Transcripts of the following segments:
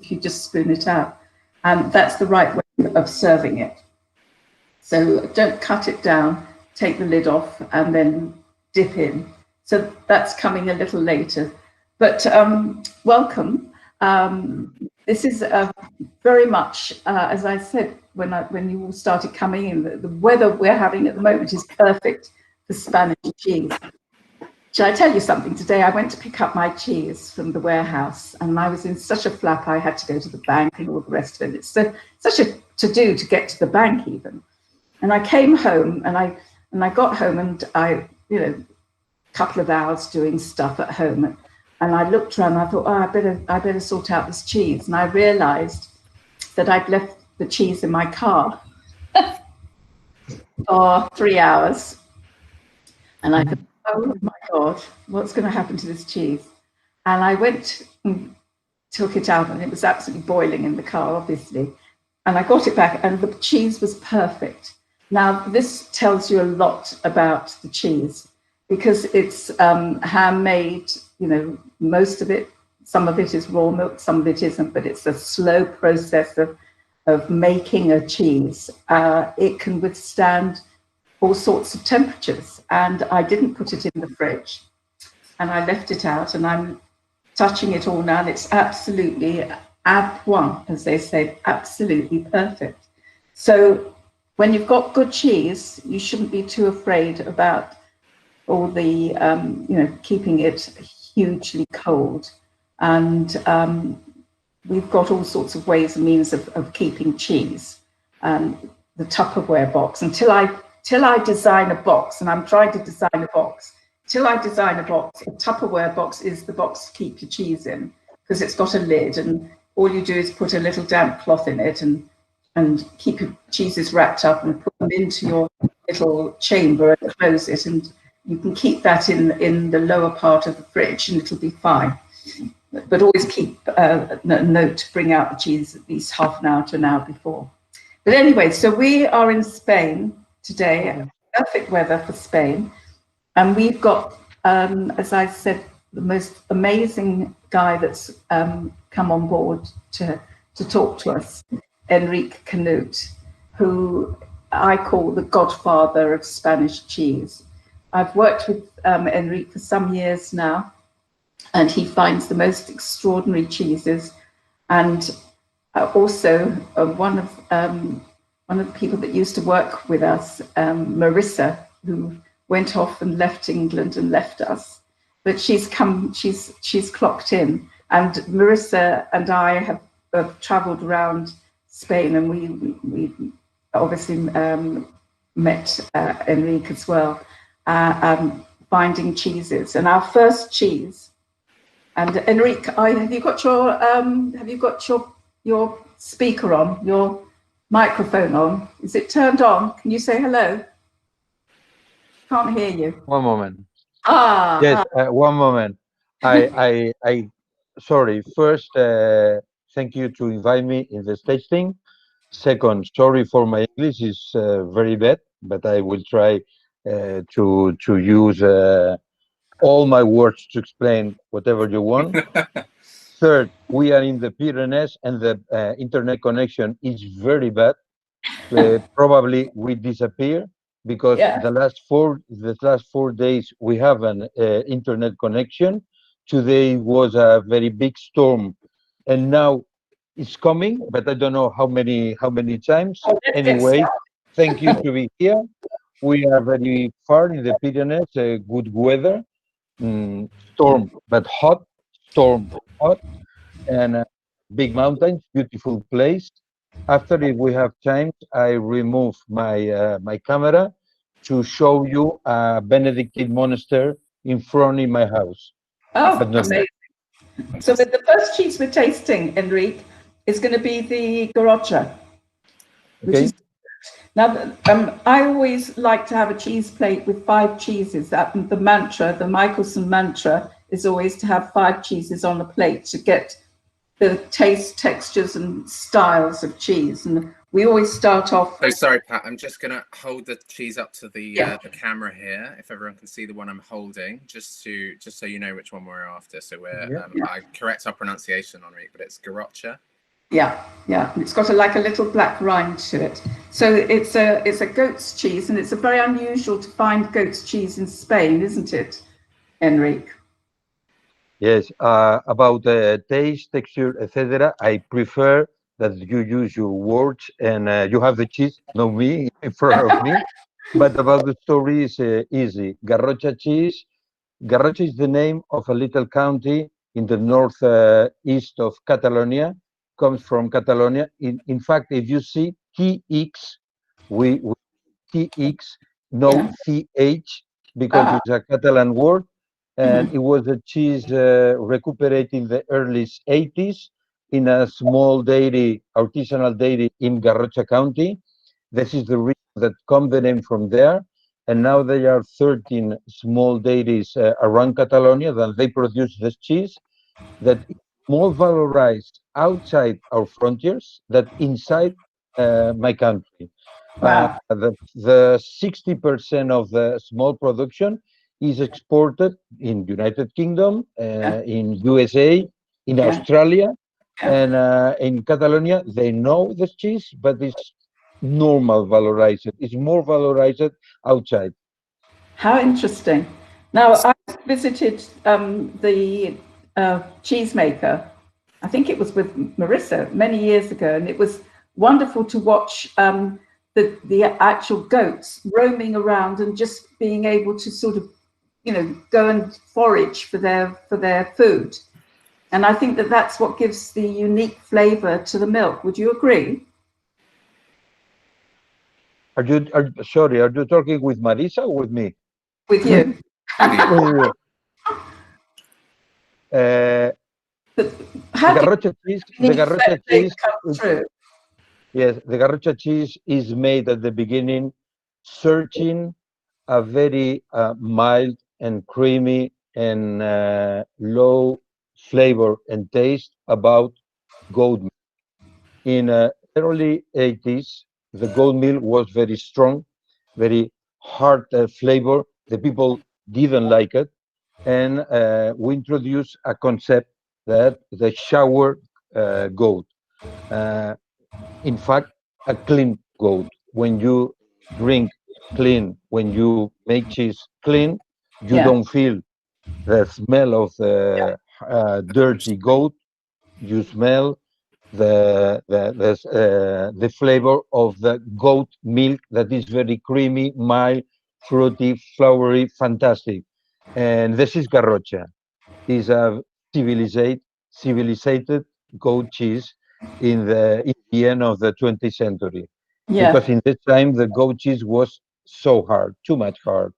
if you just spoon it out. And that's the right way of serving it. So don't cut it down, take the lid off and then dip in. So that's coming a little later. But welcome. This is very much, as I said, when you all started coming in, the weather we're having at the moment is perfect for Spanish cheese. Shall I tell you something? Today I went to pick up my cheese from the warehouse and I was in such a flap I had to go to the bank and all the rest of it. It's such a to-do to get to the bank even. And I came home and I got home and I, a couple of hours doing stuff at home. And I looked around and I thought, oh, I better sort out this cheese. And I realized that I'd left the cheese in my car for 3 hours. And I thought, oh my God, what's going to happen to this cheese? And I went and took it out and it was absolutely boiling in the car, obviously. And I got it back and the cheese was perfect. Now, this tells you a lot about the cheese because it's handmade, most of it, some of it is raw milk, some of it isn't, but it's a slow process of making a cheese. It can withstand all sorts of temperatures. And I didn't put it in the fridge and I left it out and I'm touching it all now and it's absolutely à point, as they say, absolutely perfect. So when you've got good cheese, you shouldn't be too afraid about all the, keeping it hugely cold. And we've got all sorts of ways and means of keeping cheese. The Tupperware box, till I design a box, and I'm trying to design a box, till I design a box, a Tupperware box is the box to keep your cheese in, because it's got a lid and all you do is put a little damp cloth in it and keep your cheeses wrapped up and put them into your little chamber and close it. And you can keep that in the lower part of the fridge and it'll be fine. But always keep a note to bring out the cheese at least half an hour to an hour before. But anyway, so we are in Spain today, perfect weather for Spain. And we've got, as I said, the most amazing guy that's come on board to talk to us, Enrique Canute, who I call the godfather of Spanish cheese. I've worked with Enrique for some years now, and he finds the most extraordinary cheeses. And also one of the people that used to work with us, Marissa, who went off and left England and left us, but she's clocked in. And Marissa and I have traveled around Spain, and we obviously met Enrique as well, finding cheeses. And our first cheese, and Enrique, have you got your speaker on, your microphone on? Is it turned on? Can you say hello? Can't hear you. One moment. Yes, one moment. I sorry. First, thank you to invite me in the stage thing. Second, sorry for my English is very bad, but I will try to use all my words to explain whatever you want. Third, we are in the Pyrenees and the internet connection is very bad. Probably we disappear because the last 4 days we have an internet connection. Today was a very big storm, and now it's coming, but I don't know how many times. Anyway, thank you to be here. We are very far in the Pyrenees, good weather, storm but hot, storm hot, and big mountains, beautiful place. After, if we have time, I remove my my camera to show you a Benedictine monastery in front of my house. Oh, amazing. So the first cheese we're tasting, Enrique, is going to be the Garrocha. Okay. Now, I always like to have a cheese plate with 5 cheeses. That the mantra, the Michelson mantra, is always to have 5 cheeses on the plate to get the taste, textures, and styles of cheese. And we always start off. Oh, sorry, Pat. I'm just going to hold the cheese up to the camera here, if everyone can see the one I'm holding, just so you know which one we're after. So we're I correct our pronunciation on it, but it's Garrocha. Yeah, yeah. It's got like a little black rind to it. So it's a goat's cheese, and it's a very unusual to find goat's cheese in Spain, isn't it, Enrique? Yes, about taste, texture, etc. I prefer that you use your words and you have the cheese, not me, in front of me. But about the story is easy. Garrocha cheese. Garrocha is the name of a little county in the north east of Catalonia. Comes from Catalonia. In fact, if you see TX, we TX, no Yeah. CH, because Ah, it's a Catalan word. And mhm. it was a cheese recuperated in the early 80s in a small dairy, artisanal dairy in Garrocha County. This is the reason that come the name from there. And now there are 13 small dairies around Catalonia that they produce this cheese that is more valorized outside our frontiers than inside my country. Wow. The 60% of the small production is exported in United Kingdom, Yeah, in USA, in yeah, Australia, yeah. and in Catalonia. They know the cheese, but it's normal valorized. It's more valorized outside. How interesting. Now, I visited the cheesemaker. I think it was with Marissa many years ago, and it was wonderful to watch the actual goats roaming around and just being able to sort of, go and forage for their food. And I think that that's what gives the unique flavor to the milk. Would you agree? Sorry, are you talking with Marisa or with me? With you? With you. With you. Uh, How do you The unique Garrocha flavor cheese, come through? yes, the Garrocha cheese is made at the beginning, searching a very mild and creamy and low flavor and taste about goat milk. In early 80s, the goat milk was very strong, very hard flavor. The people didn't like it, and we introduced a concept that the shower goat. Uh, in fact, a clean goat. When you drink clean, when you make cheese clean, you Yeah, don't feel the smell of the dirty goat. You smell the flavor of the goat milk that is very creamy, mild, fruity, flowery, fantastic. And this is garrocha. Is a civilized goat cheese in the end of the 20th century, yeah. because in this time the goat cheese was so hard, too much hard.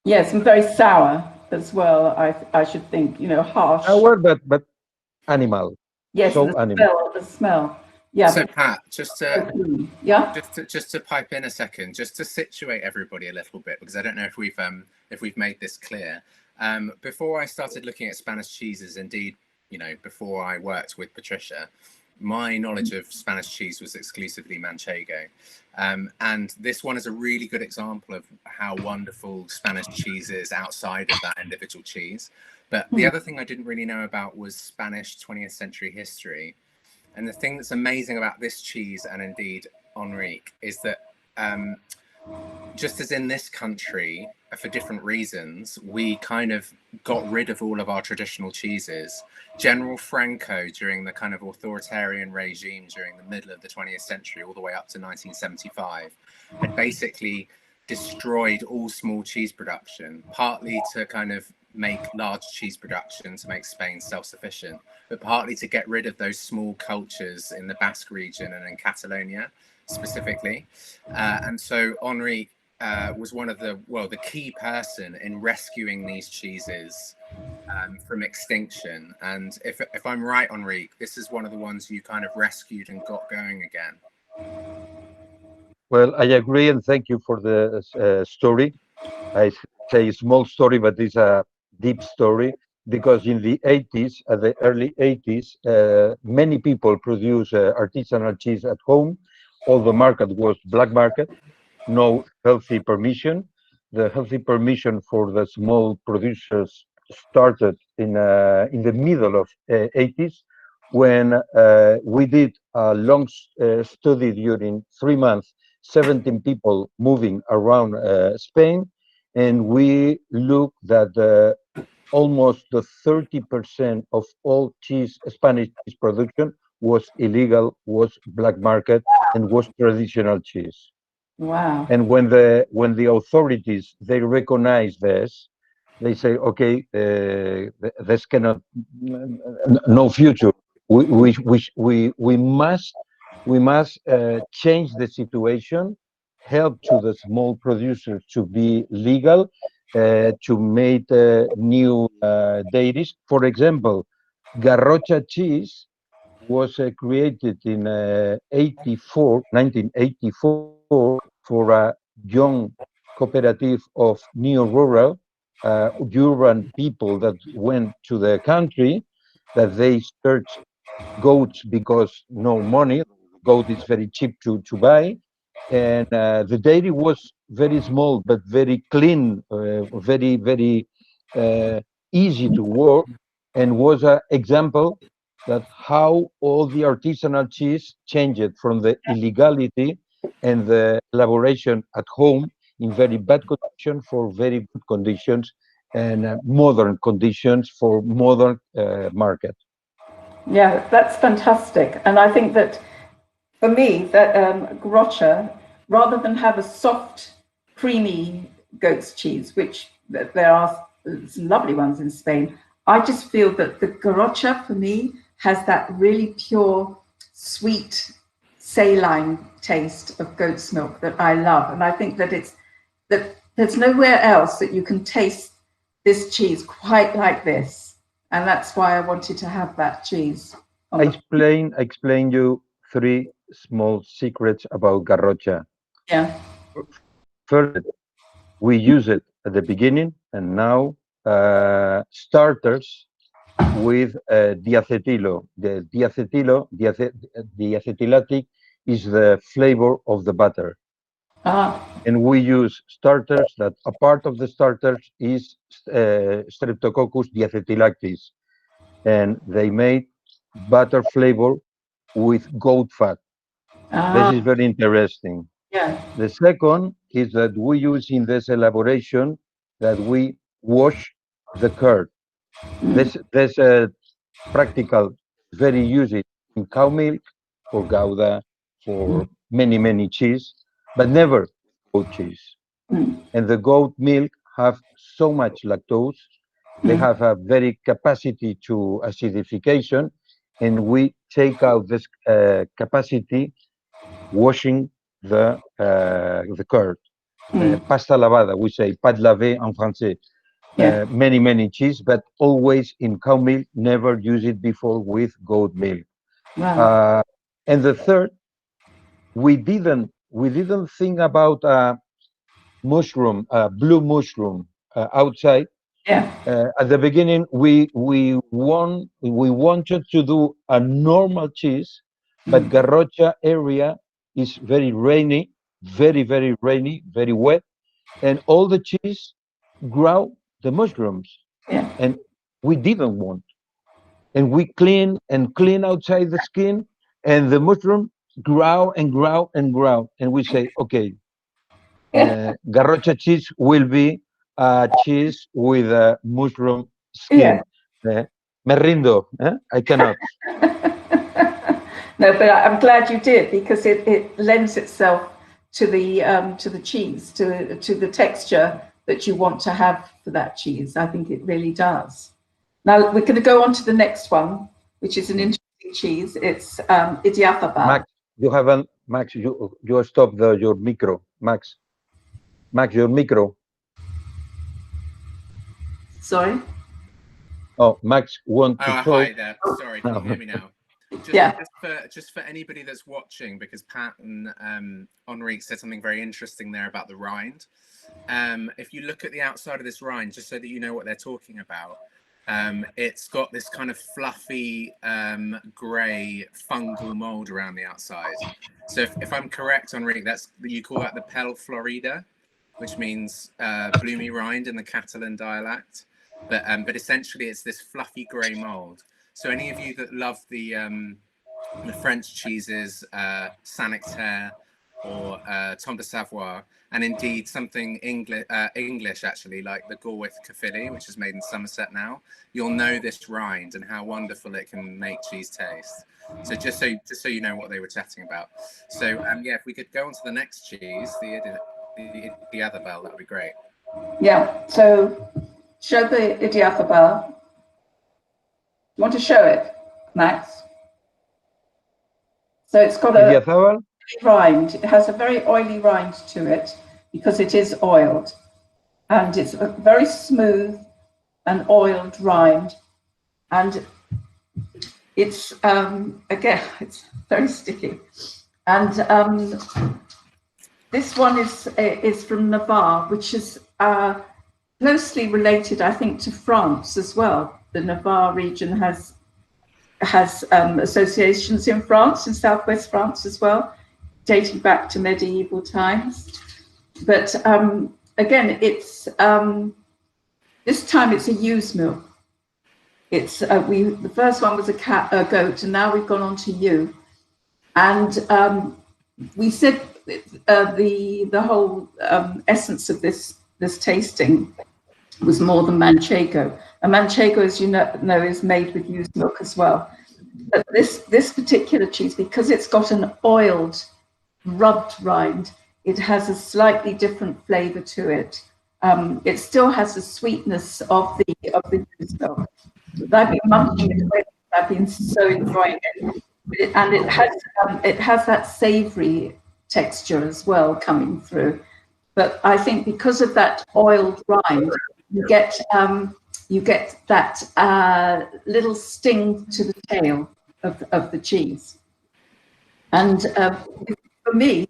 Yes, and very sour as well. I should think, harsh. Sour, but animal, Yes, so the animal. smell, the smell. Yeah, So but Pat, yeah. just to pipe in a second, just to situate everybody a little bit, because I don't know if we've made this clear. Before I started looking at Spanish cheeses, indeed, before I worked with Patricia, my knowledge of Spanish cheese was exclusively Manchego. And this one is a really good example of how wonderful Spanish cheese is outside of that individual cheese. But the other thing I didn't really know about was Spanish 20th century history. And the thing that's amazing about this cheese, and indeed Enrique, is that just as in this country, for different reasons, we kind of got rid of all of our traditional cheeses. General Franco, during the kind of authoritarian regime during the middle of the 20th century, all the way up to 1975, had basically destroyed all small cheese production, partly to kind of make large cheese production to make Spain self-sufficient, but partly to get rid of those small cultures in the Basque region and in Catalonia specifically. And so Henri was one of the key person in rescuing these cheeses from extinction. And if I'm right, Henri, this is one of the ones you kind of rescued and got going again. Well, I agree, and thank you for the story. I say small story, but it's a deep story, because in the 80s, at the early 80s, many people produce artisanal cheese at home. All the market was black market, no healthy permission. The healthy permission for the small producers started in the middle of 80s when we did a long study during 3 months, 17 people moving around Spain, and we looked that almost the 30% of all Spanish cheese production was illegal, was black market, and was traditional cheese. Wow. And when the authorities they recognize this, they say, okay, this cannot, no future. We must change the situation, help to the small producers to be legal, to make new dairies. For example, Garrocha cheese was created in 1984 for a young cooperative of neo-rural urban people that went to the country, that they searched goats because no money, goat is very cheap to buy, and the dairy was very small but very clean, very uh, easy to work, and was an example that how all the artisanal cheese changed from the illegality and the elaboration at home in very bad conditions for very good conditions, and modern conditions for modern market. Yeah, that's fantastic. And I think that for me, that Garrocha, rather than have a soft, creamy goat's cheese, which there are some lovely ones in Spain, I just feel that the Garrocha for me has that really pure, sweet, saline taste of goat's milk that I love. And I think that it's that there's nowhere else that you can taste this cheese quite like this. And that's why I wanted to have that cheese. I explain you three small secrets about garrocha. Yeah. First, we use it at the beginning, and now starters with diacetilo. The diacetylatic is the flavor of the butter. Ah. And we use starters that a part of the starters is Streptococcus diacetylactis, and they made butter flavor with goat fat. This is very interesting. Yeah. The second is that we use in this elaboration that we wash the curd. This practical, very used in cow milk, for Gouda, for many cheese, but never goat cheese. And the goat milk have so much lactose, they have a very capacity to acidification, and we take out this capacity washing the curd. Pasta lavada, we say pâte lavée en français. Yeah. Many cheese, but always in cow milk, never use it before with goat milk. Wow. And the third, we didn't think about mushroom, blue mushroom outside. Yeah. At the beginning, we wanted to do a normal cheese, but Garrocha area is very rainy, very rainy, very wet, and all the cheese grow the mushrooms, Yeah. and we didn't want. And we clean outside the skin, and the mushroom grow and grow and grow, and we say, okay, Garrocha cheese will be a cheese with a mushroom Yeah. skin. Me rindo. I cannot. No, but I'm glad you did, because it lends itself to the cheese, to the texture that you want to have for that cheese. I think it really does. Now we're going to go on to the next one, which is an interesting cheese. It's idiáfaba. Max, you haven't. Max, you stop your micro. Max, your micro. Sorry. Oh, Max want to Oh, talk. hi there. Sorry, can you hear me now? Just for anybody that's watching, because Pat and Henrique said something very interesting there about the rind. If you look at the outside of this rind, just so that you know what they're talking about, it's got this kind of fluffy grey fungal mold around the outside. So if I'm correct, Henrique, you call that the pel florida, which means bloomy rind in the Catalan dialect. But essentially, it's this fluffy grey mold. So any of you that love the French cheeses, Saint-Nectaire or Tom de Savoie, and indeed something English actually, like the Gorwith Caerphilly, which is made in Somerset now, you'll know this rind and how wonderful it can make cheese taste. So just so you know what they were chatting about. So yeah, if we could go on to the next cheese, the Idiazabal, that'd be great. Yeah. So show the Idiazabal. You want to show it, Max? So it's got a rind. It has a very oily rind to it because it is oiled, and it's a very smooth and oiled rind, and it's again, it's very sticky. And this one is from Navarre, which is closely related, I think, to France as well. The Navarre region has associations in France, in southwest France as well, dating back to medieval times. But again, it's this time it's a ewe's milk. It's the first one was a goat, and now we've gone on to ewe. And we said the whole essence of this tasting was more than manchego. And manchego, as you know, is made with ewe's milk as well. But this particular cheese, because it's got an oiled, rubbed rind, it has a slightly different flavour to it. It still has the sweetness of the ewe's milk. I've been munching it away. I've been so enjoying it. And it has that savoury texture as well coming through. But I think because of that oiled rind, you get that little sting to the tail of the cheese. And for me,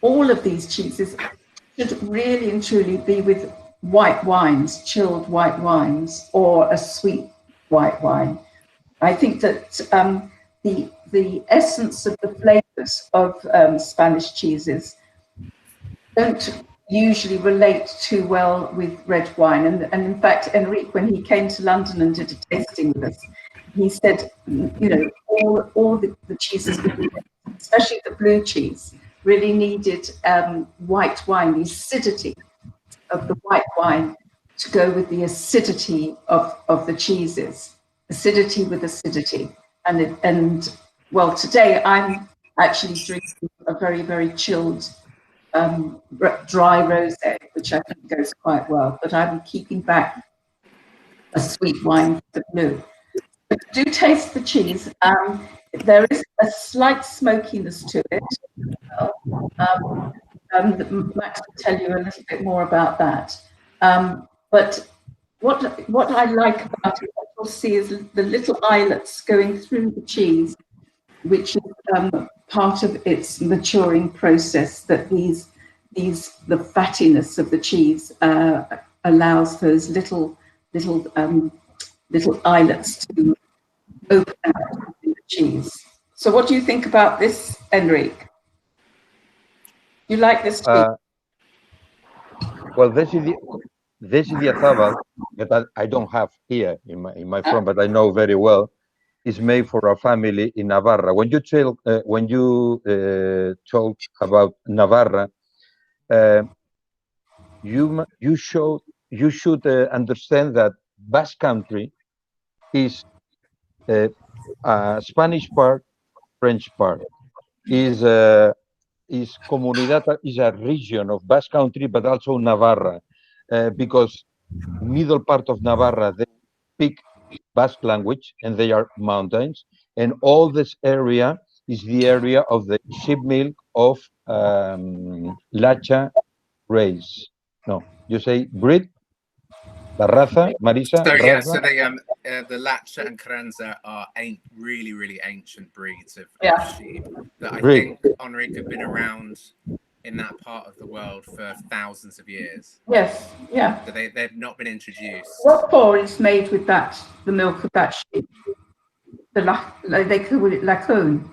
all of these cheeses should really and truly be with white wines, chilled white wines, or a sweet white wine. I think that the essence of the flavors of Spanish cheeses don't usually relate too well with red wine. And in fact, Enrique, when he came to London and did a tasting with us, he said, you know, all the cheeses, especially the blue cheese, really needed white wine, the acidity of the white wine to go with the acidity of the cheeses, acidity with acidity. And well, today I'm actually drinking a very, very chilled dry rosé, which I think goes quite well, but I'm keeping back a sweet wine for the blue. But do taste the cheese. There is a slight smokiness to it. Max will tell you a little bit more about that. But what I like about it, what you'll see is the little islets going through the cheese, which is part of its maturing process, that the fattiness of the cheese allows those little islets to open out in the cheese. So what do you think about this, Enrique? You like this cheese? Well, this Idiazabal that I don't have here in my farm, but I know very well, is made for a family in Navarra. When you talk about Navarra, you should understand that Basque Country is a Spanish part, French part. Comunidad is a region of Basque Country, but also Navarra, because middle part of Navarra they speak Basque language and they are mountains, and all this area is the area of the sheep milk of Lacha race. No, you say breed? La raza, Marisa? So yeah, raza? so the Lacha and Carranza are really, really ancient breeds of sheep that I think, Enrique, have been around in that part of the world for thousands of years. Yes, yeah. So they've not been introduced. Roquefort is made with the milk of that sheep. They call it Lacone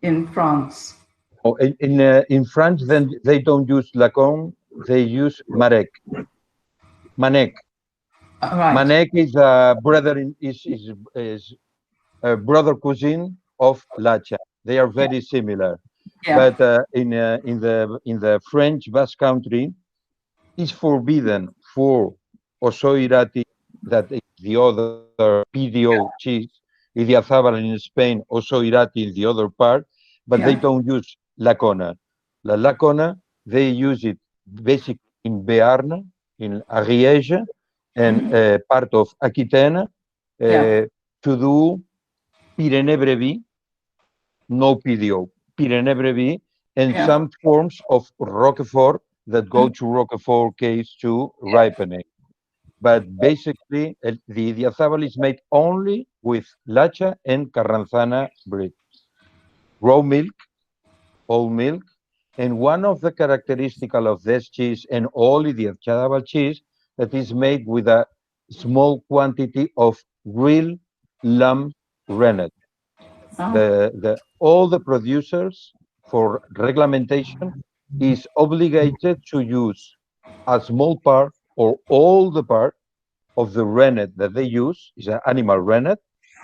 in France. Oh, in France, then they don't use Lacone, they use Marek. Manek. Right. Manek is a brother is a brother cousin of Lacha. They are very similar, Yeah. but in the French Basque Country, it's forbidden for Osoirati, that is the other PDO cheese, Idiazabal in Spain, Osoirati in the other part, but they Yeah. don't use Lacona. La Lacona, they use it basically in Béarn, in Ariège, and part of Aquitaine Yeah. to do Pyrénées Brebis, no PDO, Pyrénées Brebis, and Yeah. some forms of Roquefort that go to Roquefort case to ripening. But basically, the Idiazabal is made only with Lacha and Carranzana bread. Raw milk, whole milk, and one of the characteristics of this cheese and all Idiazabal cheese that is made with a small quantity of real lamb rennet. All the producers for regulation is obligated to use a small part or all the part of the rennet that they use is an animal rennet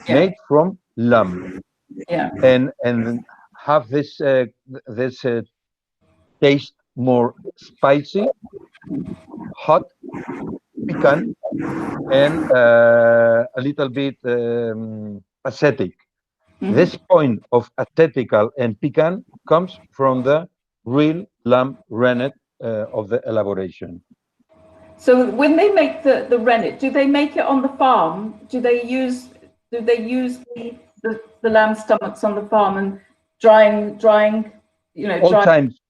Yeah. made from lamb Yeah. and have this taste more spicy, hot, piquant, and a little bit acidic. This point of aesthetical and piquant comes from the real lamb rennet of the elaboration. So when they make the rennet, do they make it on the farm? Do they use the lamb stomachs on the farm and drying, you know,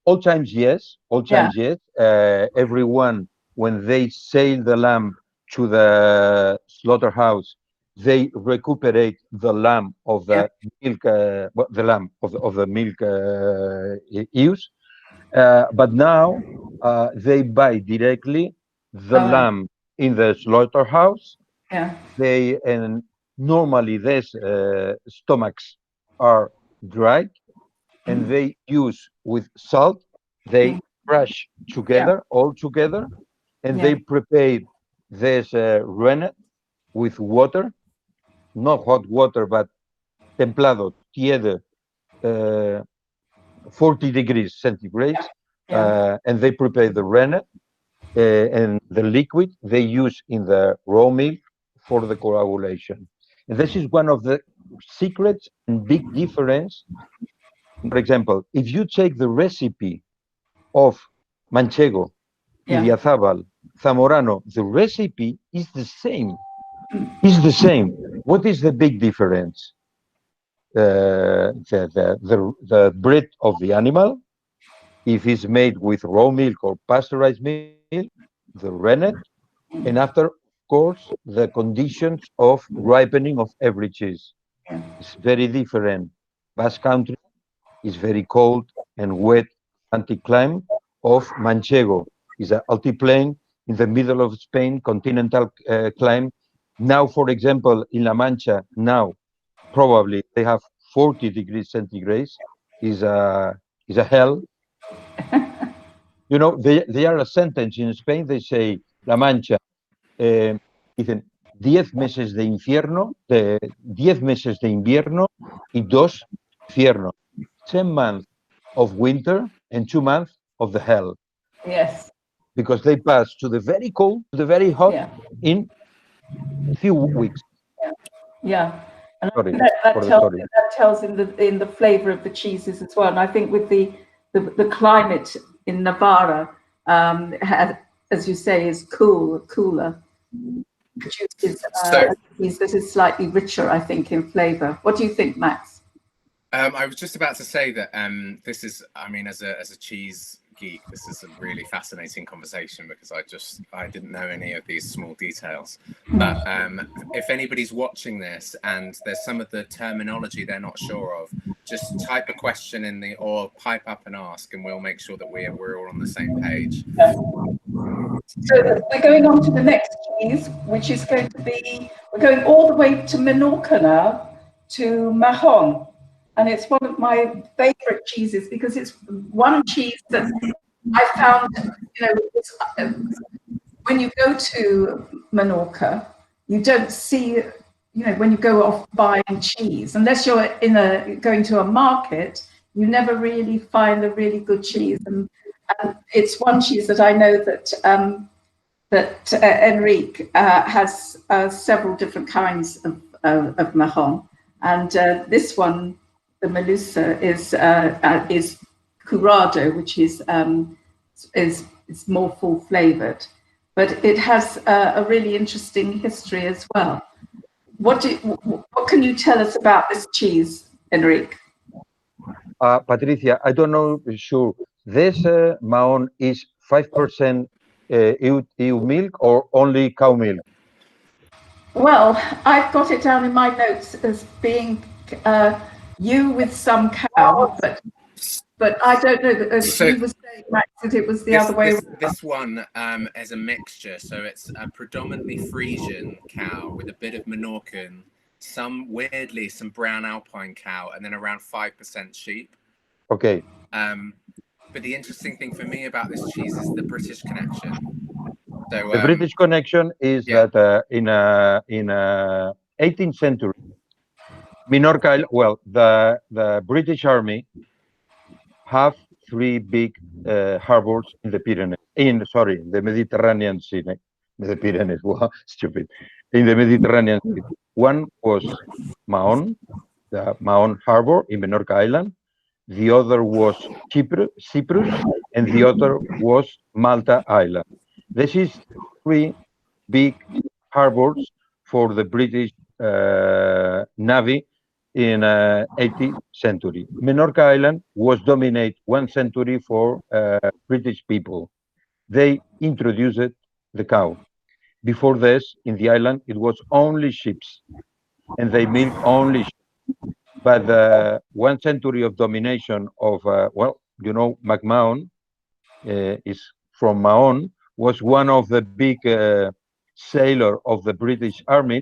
All times, yes. All Yeah. times, yes. Everyone, when they sell the lamb to the slaughterhouse, they recuperate the lamb of the milk, the lamb of the milk use. But now they buy directly the lamb in the slaughterhouse. Yeah. They and normally these stomachs are dried and they use with salt. They crush together, all together, and they prepare this rennet with water, not hot water, but templado, tiede, uh, 40 degrees centigrade, and they prepare the rennet and the liquid they use in the raw milk for the coagulation. And this is one of the secrets and big difference. For example, if you take the recipe of Manchego, Idiazabal, Zamorano, the recipe is the same. Is the same. What is the big difference? The breed of the animal, if it's made with raw milk or pasteurized milk, the rennet, and after, of course, the conditions of ripening of every cheese. It's very different. Basque Country is very cold and wet anticline of Manchego. Is an altiplane in the middle of Spain, continental climb. Now, for example, in La Mancha, now probably they have 40 degrees centigrade. Is a hell. You know, they are a sentence in Spain. They say La Mancha. Dicen 10 meses de infierno, 10 meses de invierno y 2 infierno. 10 months of winter and 2 months of the hell. Yes. Because they pass to the very cold to the very hot in few weeks. Yeah. And Sorry that tells in the flavor of the cheeses as well. And I think with the climate in Navarra, as you say, is cooler. Produces cheese that is slightly richer, I think, in flavor. What do you think, Max? I was just about to say that this is, I mean, as a cheese geek, this is a really fascinating conversation because I didn't know any of these small details. But if anybody's watching this and there's some of the terminology they're not sure of, just type a question in or pipe up and ask, and we'll make sure that we're all on the same page. So we're going on to the next cheese, which is going to be, we're going all the way to Menorca now, to Mahon. And it's one of my favorite cheeses because it's one cheese that I found, you know, when you go to Menorca, you don't see, when you go off buying cheese, unless you're going to a market, you never really find a really good cheese. And it's one cheese that I know that Enrique has several different kinds of marron, and this one, the Melusa, is curado, which is more full flavored, but it has a really interesting history as well. What can you tell us about this cheese, Enrique? Patricia, I don't know sure. This Mahon is 5% ewe milk or only cow milk? Well, I've got it down in my notes as being ewe with some cow, but I don't know. As you were saying, Max, that it was the other way around. This one is a mixture, so it's a predominantly Frisian cow with a bit of Menorcan, some brown Alpine cow, and then around 5% sheep. Okay. But the interesting thing for me about this cheese is the British connection. So, the British connection is that in 18th century, Minorca, well, the British Army have 3 big harbors in the Pyrenees, the Mediterranean Sea, the Pyrenees, wow, stupid, in the Mediterranean Sea. One was Mahon, the Mahon Harbor in Menorca Island. The other was Cyprus, and the other was Malta Island. This is 3 big harbors for the British Navy in 18th century. Menorca Island was dominated 1 century for British people. They introduced the cow. Before this, in the island, it was only sheep, and they milk only sheep. But 1 century of domination of, MacMahon is from Mahon, was one of the big sailor of the British Army.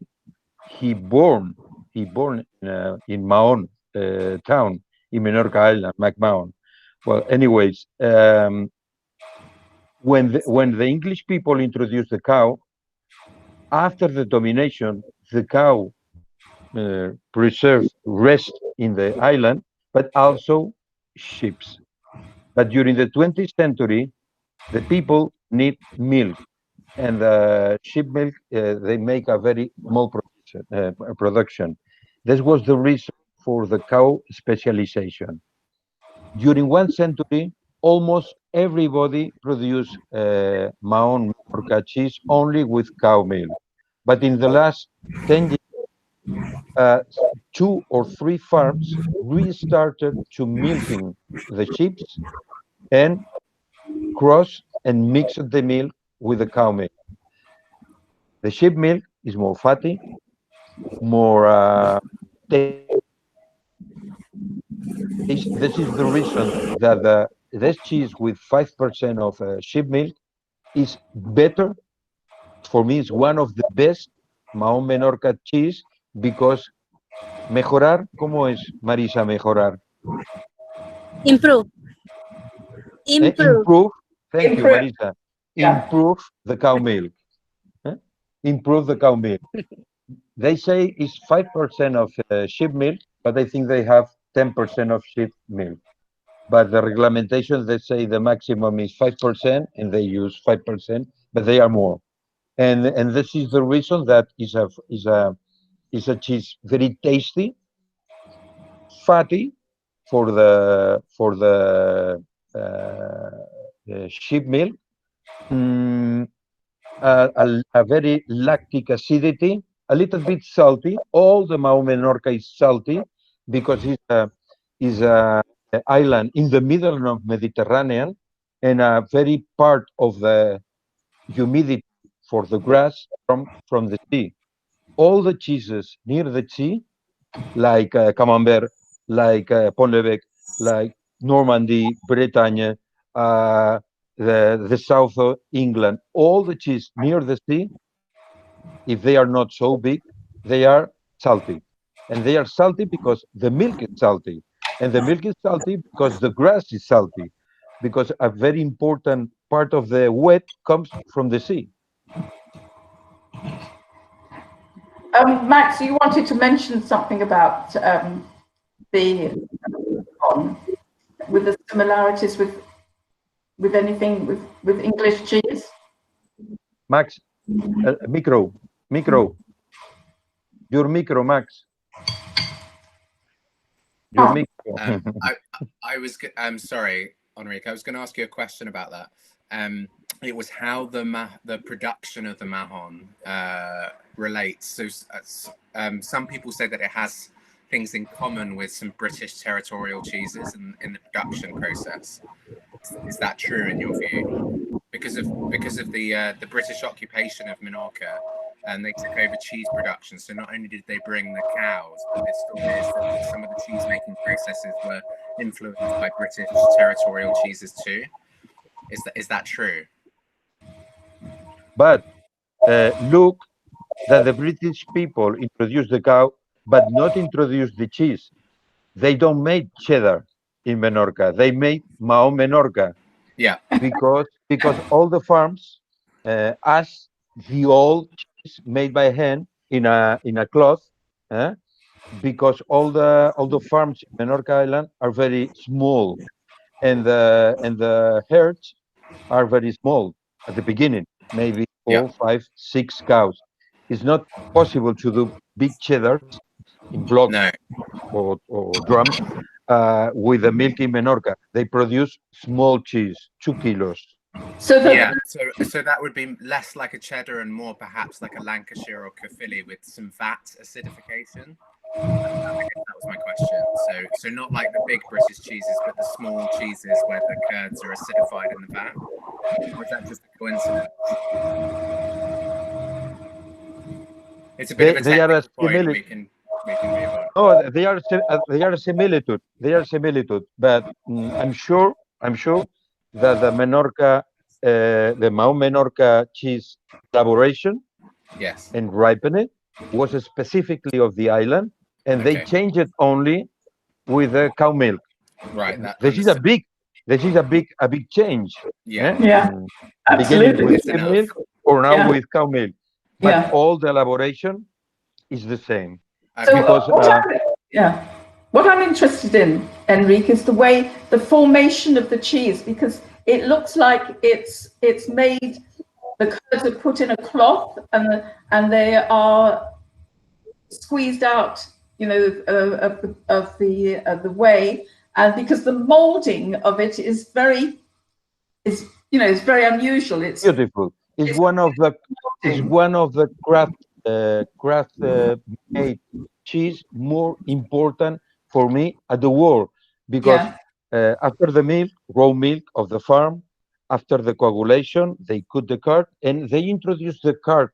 He born in Mahon town in Menorca Island, MacMahon. Well, anyways, when the English people introduced the cow, after the domination, the cow preserved rest in the island, but also sheep. But during the 20th century, the people need milk, and sheep milk, they make a very small production. This was the reason for the cow specialization. During 1 century, almost everybody produced Mahon Menorca cheese only with cow milk. But in the last 10 years, 2 or 3 farms restarted to milking the sheep and cross and mix the milk with the cow milk. The sheep milk is more fatty, more tasty. This is the reason that this cheese with 5% of sheep milk is better. For me, it's one of the best Mahon Menorca cheese because mejorar, ¿cómo es, Marisa, mejorar? Improve. Improve. Thank you, Marisa. Yeah. Improve the cow milk. Improve the cow milk. They say it's 5% of sheep milk, but I think they have 10% of sheep milk. But the regulations, they say the maximum is 5%, and they use 5%, but they are more. And this is the reason that is a cheese very tasty, fatty for the sheep milk, a very lactic acidity, a little bit salty. All the Mahon Menorca is salty because it's a island in the middle of Mediterranean, and a very part of the humidity for the grass from the sea. All the cheeses near the sea, like Camembert, like Pont-l'Evêque, like Normandy, Bretagne, the south of England, all the cheese near the sea, if they are not so big, they are salty. And they are salty because the milk is salty. And the milk is salty because the grass is salty. Because a very important part of the wet comes from the sea. Max, you wanted to mention something about the with the similarities with anything with English cheese. Max, micro, your micro, Max. Your micro. I'm sorry, Enrique. I was going to ask you a question about that. It was how the production of the mahon relates. So some people say that it has things in common with some British territorial cheeses in the production process. Is that true in your view? Because of the British occupation of Minorca, and they took over cheese production. So not only did they bring the cows, but the story is that some of the cheese making processes were influenced by British territorial cheeses too. Is that true? But look that the British people introduced the cow, but not introduced the cheese. They don't make cheddar in Menorca. They made Mahon Menorca. Yeah. Because all the farms as the old cheese made by hand in a cloth, because all the farms in Menorca Island are very small, and the herds are very small at the beginning, maybe 4, 5, 6 cows. It's not possible to do big cheddars in blocks or drums with the milk in Menorca. They produce small cheese, 2 kilos. So that would be less like a cheddar and more perhaps like a Lancashire or Caerphilly with some fat acidification. I guess that was my question. So not like the big British cheeses, but the small cheeses where the curds are acidified in the fat. Or is that just a coincidence? It's a bit of a technical point. We can move on. No, they are a similitude. They are similitude, but I'm sure that the Menorca, the Mahon Menorca cheese elaboration, yes, and ripening was specifically of the island, and they changed it only with the cow milk. Right. This is a big change. Yeah. Absolutely. Beginning with skim milk or now with cow milk, but all the elaboration is the same. So because what I'm interested in, Enrique, is the formation of the cheese, because it looks like it's made. The curds are put in a cloth and they are squeezed out, of the whey, and because the molding of it is very unusual. It's beautiful. It's one of the craft made cheese more important for me at the world, because after the milk, raw milk of the farm, after the coagulation, they cut the curd and they introduce the curd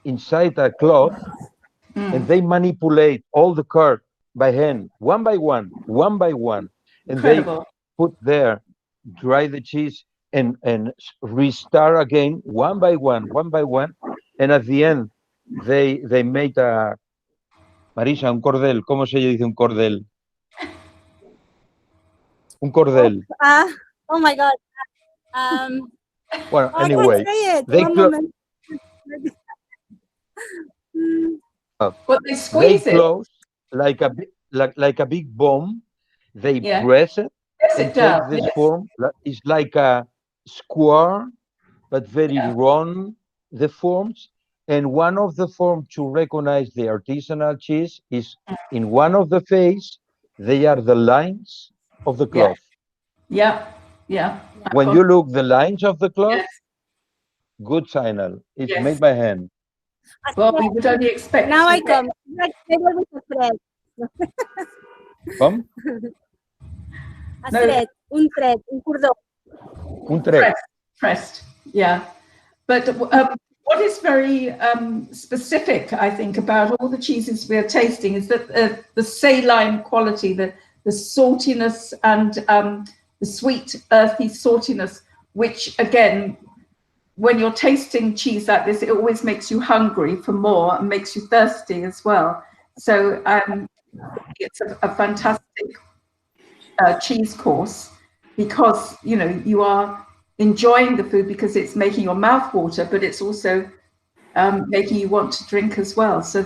inside a cloth, and they manipulate all the curd by hand, one by one, and incredible. They put there, dry the cheese, and restart again one by one, and at the end they made a Marisa, un cordel. ¿Cómo se dice un cordel? Un cordel. Oh my God. Well, anyway, they close like a big bomb. They press it and take this form. It's like a square, but very round, the forms. And one of the forms to recognize the artisanal cheese is in one of the face, they are the lines of the cloth. Yeah. When you look the lines of the cloth, good signal. It's made by hand. Well, we would only expect. Now I come. Come? A thread, un thread, un cordón. Un thread. Pressed, yeah. But what is very specific, I think, about all the cheeses we're tasting is that the saline quality, the saltiness and the sweet, earthy saltiness, which again, when you're tasting cheese like this, it always makes you hungry for more and makes you thirsty as well. So it's a fantastic cheese course, because you are enjoying the food because it's making your mouth water, but it's also making you want to drink as well. So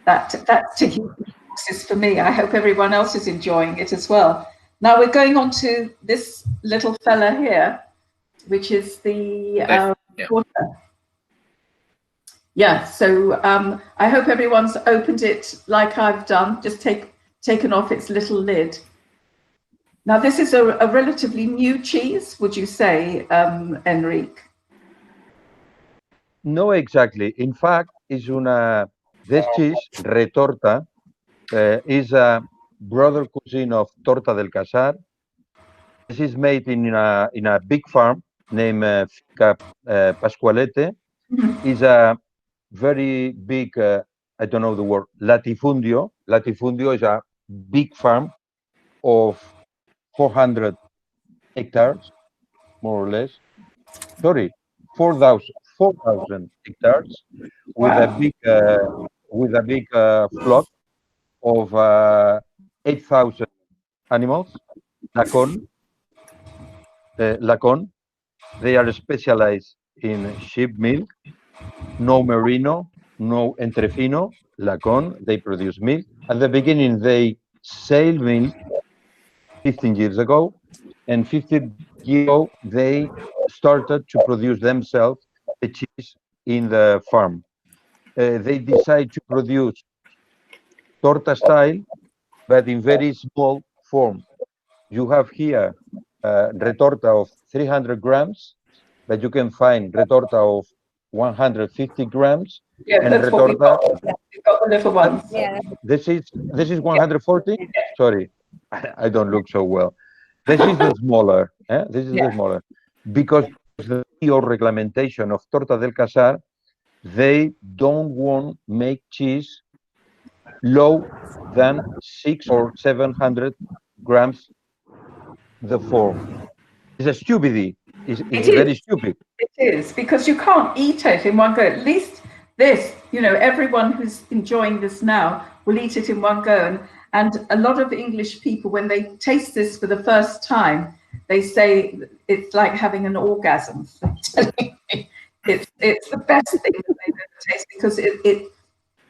that's ticking boxes for me. I hope everyone else is enjoying it as well. Now we're going on to this little fella here, which is the water. Yeah, so I hope everyone's opened it like I've done, just taken off its little lid. Now this is a relatively new cheese, would you say, Enrique? No, exactly. In fact, this cheese, retorta, is a brother cousin of torta del casar. This is made in a big farm named Finca Pascualete. Is a very big, I don't know the word, latifundio. Latifundio is a big farm of 400 hectares, more or less. Sorry, 4,000 hectares with a big flock of 8,000 animals. Lacon. They are specialized in sheep milk. No merino, no entrefino, Lacon. They produce milk. At the beginning, they sell milk 15 years ago, and 15 years ago, they started to produce themselves the cheese in the farm. They decide to produce torta style, but in very small form. You have here retorta of 300 grams, but you can find retorta of 150 grams. Yeah, and that's retorta. What we've got the little ones. Yeah. This is 140. Sorry, I don't look so well. This is the smaller. This is the smaller, because the regulation of torta del casar, they don't want make cheese low than 600 or 700 grams the form. It's a stupidity. It's very stupid. It is, because you can't eat it in one go. At least this, everyone who's enjoying this now will eat it in one go. And a lot of English people, when they taste this for the first time, they say it's like having an orgasm. It's the best thing that they've ever tasted, because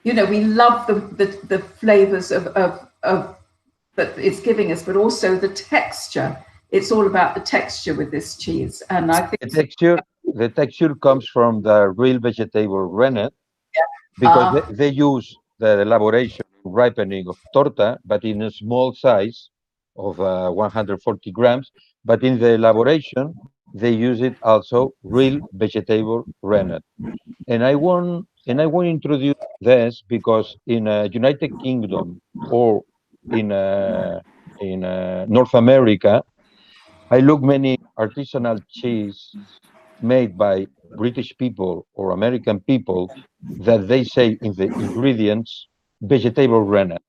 we love the flavors of that it's giving us, but also the texture. It's all about the texture with this cheese, and I think the texture comes from the real vegetable rennet, because they use the elaboration, ripening of torta, but in a small size of 140 grams. But in the elaboration, they use it also real vegetable rennet. And I want to introduce this because in United Kingdom or in North America, I look many artisanal cheese made by British people or American people that they say in the ingredients vegetable rennet,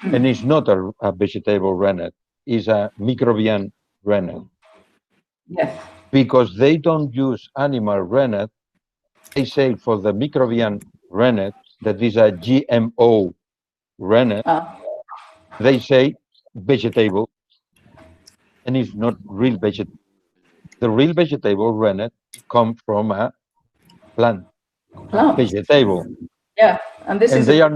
and it's not a vegetable rennet; it's a microbial rennet. yes, Because they don't use animal rennet. They say for the microbial rennet, that is a GMO rennet, they say vegetable, and it's not real vegetable. The real vegetable rennet comes from a plant, vegetable. Yeah, and this is they are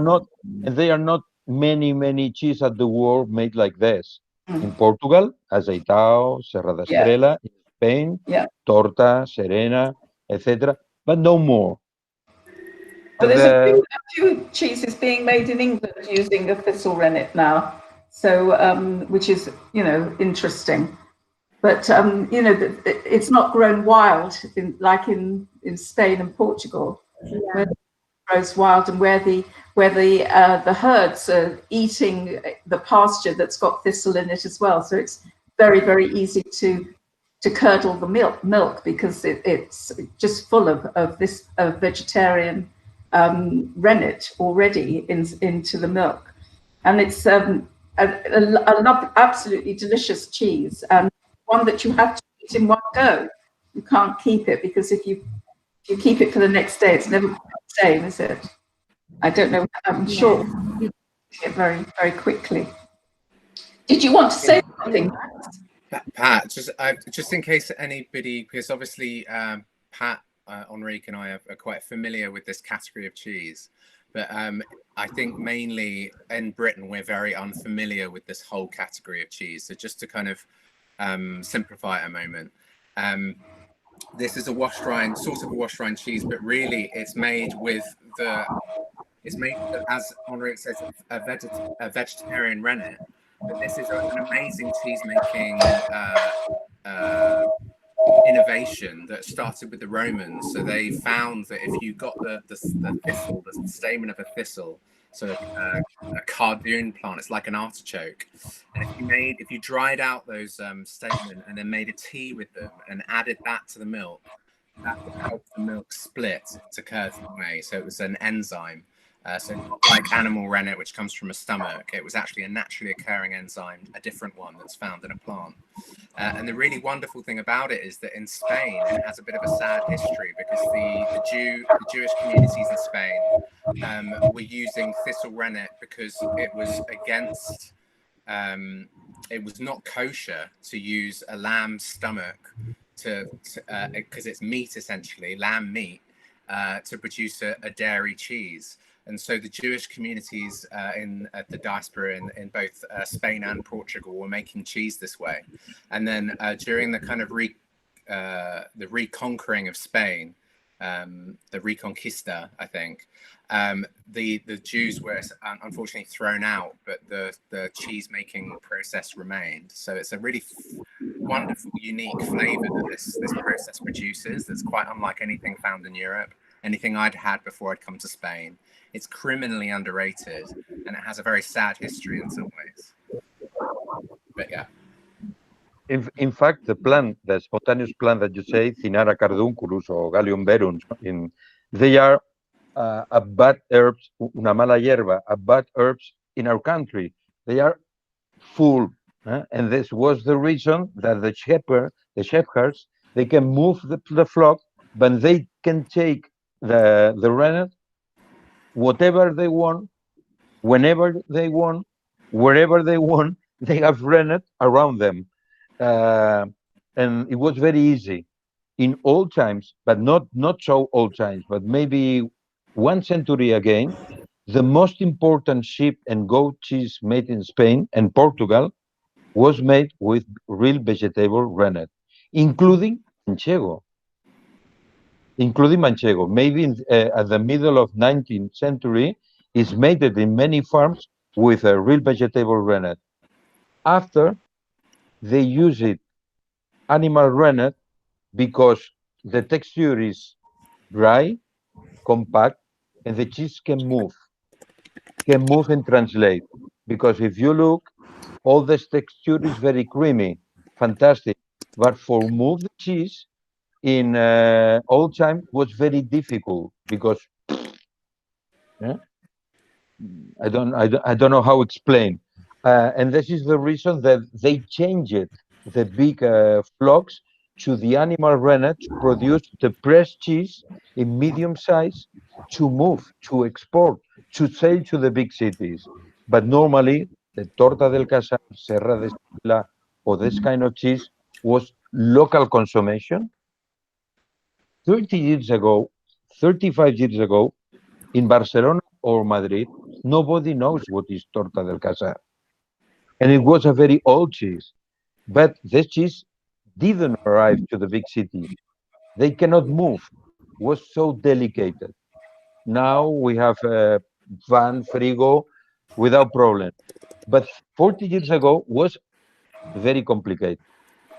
not many cheese at the world made like this. In Portugal, Azeitao, Serra da Estrela, in Spain, Torta, Serena, etc., but no more. Well, there's a few cheeses being made in England using a thistle rennet now, so which is interesting. But it's not grown wild like in Spain and Portugal, where it grows wild, and where the herds are eating the pasture that's got thistle in it as well. So it's very, very easy to curdle the milk because it's just full of this vegetarian rennet already into the milk, and it's a absolutely delicious cheese, and one that you have to eat in one go. You can't keep it, because if you keep it for the next day, it's never the same, is it? I don't know. I'm sure you eat it very, very quickly. Did you want to say something? Pat, just in case anybody, because obviously Pat, Enrique and I are quite familiar with this category of cheese, but I think mainly in Britain we're very unfamiliar with this whole category of cheese. So just to kind of simplify it a moment, this is a washed rind, sort of a washed rind cheese, but really it's made as Enrique says, a vegetarian rennet. But this is an amazing cheese making innovation that started with the Romans. So they found that if you got the thistle, the stamen of a thistle, so a cardoon plant, it's like an artichoke, and if you dried out those stamen and then made a tea with them and added that to the milk, that would help the milk split to curd and whey. So it was an enzyme. So not like animal rennet, which comes from a stomach. It was actually a naturally occurring enzyme, a different one that's found in a plant. And the really wonderful thing about it is that in Spain, it has a bit of a sad history because the Jewish communities in Spain were using thistle rennet because it was against, it was not kosher to use a lamb's stomach because it's meat essentially, lamb meat, to produce a dairy cheese. And so the Jewish communities in the diaspora in both Spain and Portugal were making cheese this way. And then during the kind of the reconquering of Spain, the Reconquista, I think, the Jews were unfortunately thrown out, but the cheese making process remained. So it's a really wonderful, unique flavor that this process produces that's quite unlike anything found in Europe, anything I'd had before I'd come to Spain. It's criminally underrated, and it has a very sad history in some ways. But yeah. In fact, the spontaneous plant that you say, Cinara cardunculus or Gallium verum, they are a bad herbs, una mala hierba, a bad herbs in our country. They are full, and this was the reason that the shepherds, they can move the flock, but they can take the rennet whatever they want, whenever they want, wherever they want. They have rennet around them. And it was very easy in old times, but not so old times, but maybe 1 century again. The most important sheep and goat cheese made in Spain and Portugal was made with real vegetable rennet, including manchego. Maybe at the middle of 19th century, is made in many farms with a real vegetable rennet. After, they use it animal rennet because the texture is dry, compact, and the cheese can move and translate. Because if you look, all this texture is very creamy, fantastic. But for move the cheese in old time was very difficult because I don't know how to explain. And this is the reason that they changed the big flocks to the animal rennet to produce the pressed cheese in medium size to move, to export, to sell to the big cities. But normally, the torta del casar, serra de Estella, or this kind of cheese was local consumption. 30 years ago, 35 years ago, in Barcelona or Madrid, nobody knows what is torta del casar. And it was a very old cheese. But this cheese didn't arrive to the big cities. They cannot move. It was so delicate. Now we have a van, frigo, without problem. But 40 years ago was very complicated.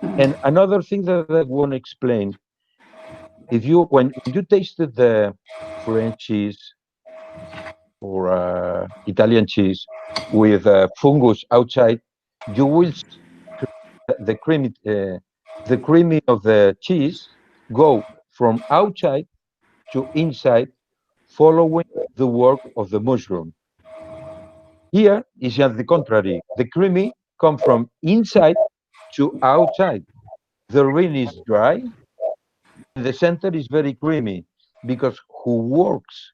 And another thing that I want to explain, when you tasted the French cheese or Italian cheese with fungus outside, you will the creamy of the cheese go from outside to inside, following the work of the mushroom. Here is just the contrary. The creamy come from inside to outside. The ring is dry, and the center is very creamy because who works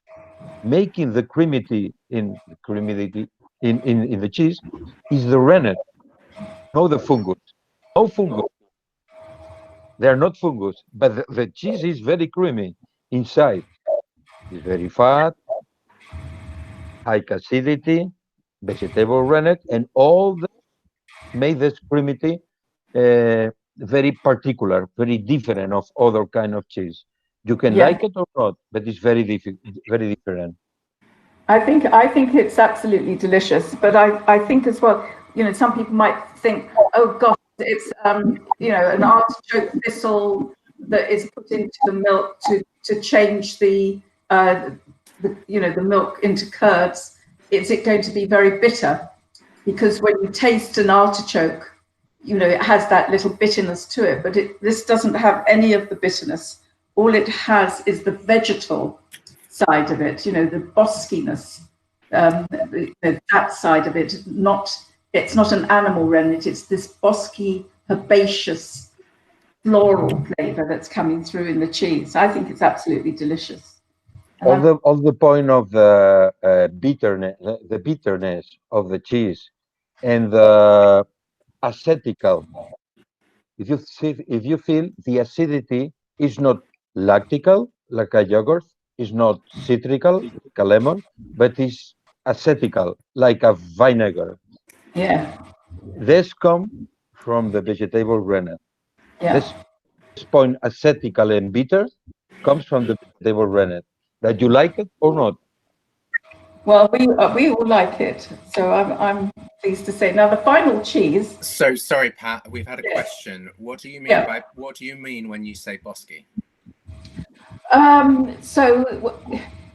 making the creamity in the cheese is the rennet, not the fungus. No fungus. They are not fungus, but the cheese is very creamy inside. It's very fat, high acidity, vegetable rennet, and all that make this creamity very particular, very different of other kind of cheese. You can Yeah. like it or not, but it's very very different. I think it's absolutely delicious, but I think as well, you know, some people might think, oh gosh, it's you know, an artichoke thistle that is put into the milk to change the you know, the milk into curds. Is it going to be very bitter? Because when you taste an artichoke, you know, it has that little bitterness to it, but this doesn't have any of the bitterness. All it has is the vegetal side of it, you know, the boskiness, that side of it. It's not an animal rennet, it's this bosky, herbaceous, floral flavor that's coming through in the cheese. I think it's absolutely delicious. All the point of the bitterness, the bitterness of the cheese, and the acetical. If you feel the acidity is not lactical like a yogurt, is not citrical like a lemon, but is acetical like a vinegar. Yeah. This come from the vegetable rennet. Yeah. This point acetical and bitter comes from the vegetable rennet. That you like it or not. Well, we all like it, so I'm pleased to say. Now the final cheese. So sorry, Pat. We've had a question. What do you mean by what do you mean when you say bosky? So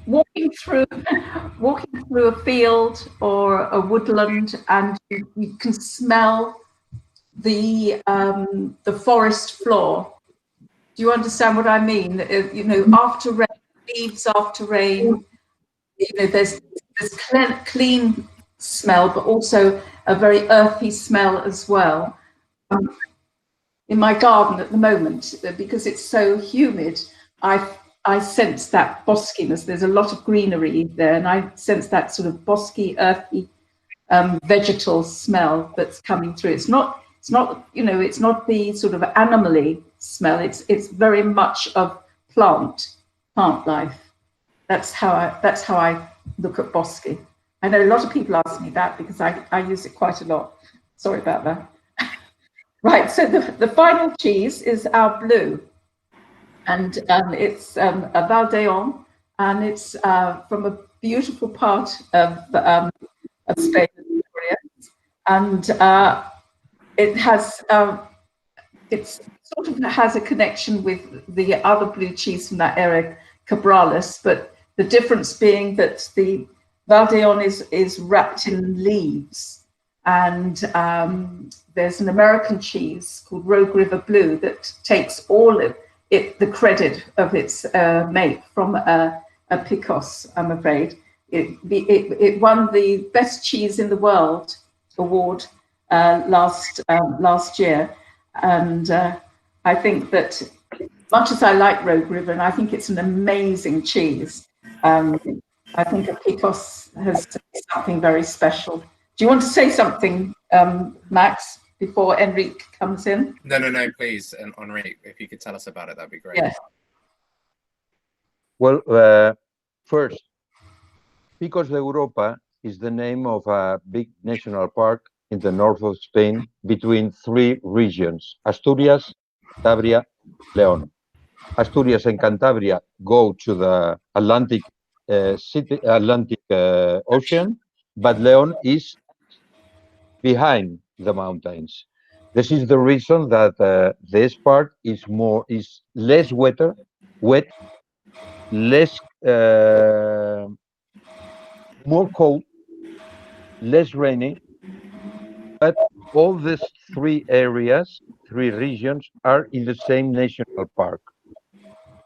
walking through a field or a woodland, and you can smell the forest floor. Do you understand what I mean? You know, after rain, leaves after rain. You know, there's this clean smell, but also a very earthy smell as well. In my garden at the moment, because it's so humid, I sense that boskiness. There's a lot of greenery there, and I sense that sort of bosky, earthy, vegetal smell that's coming through. It's not, you know, it's not the sort of animally smell. It's very much of plant life. That's how I look at bosky. I know a lot of people ask me that because I use it quite a lot. Sorry about that. Right, so the final cheese is our blue, and it's a Val d'Aon, and it's from a beautiful part of Spain, and it has it's sort of has a connection with the other blue cheese from that area, Cabrales, but the difference being that the Val d'Aon is wrapped in leaves. And there's an American cheese called Rogue River Blue that takes all of it, the credit of its make from a Picos, I'm afraid. It won the Best Cheese in the World award last year. And I think that much as I like Rogue River, and I think it's an amazing cheese, I think a Picos has something very special. Do you want to say something, Max, before Enrique comes in? No, please, Enrique, if you could tell us about it, that'd be great. Yes. Well, first, Picos de Europa is the name of a big national park in the north of Spain between three regions, Asturias, Cantabria, León. Asturias and Cantabria go to the Atlantic Ocean, but León is behind the mountains. This is the reason that this part is less wet, less more cold, less rainy. But all these three regions are in the same national park.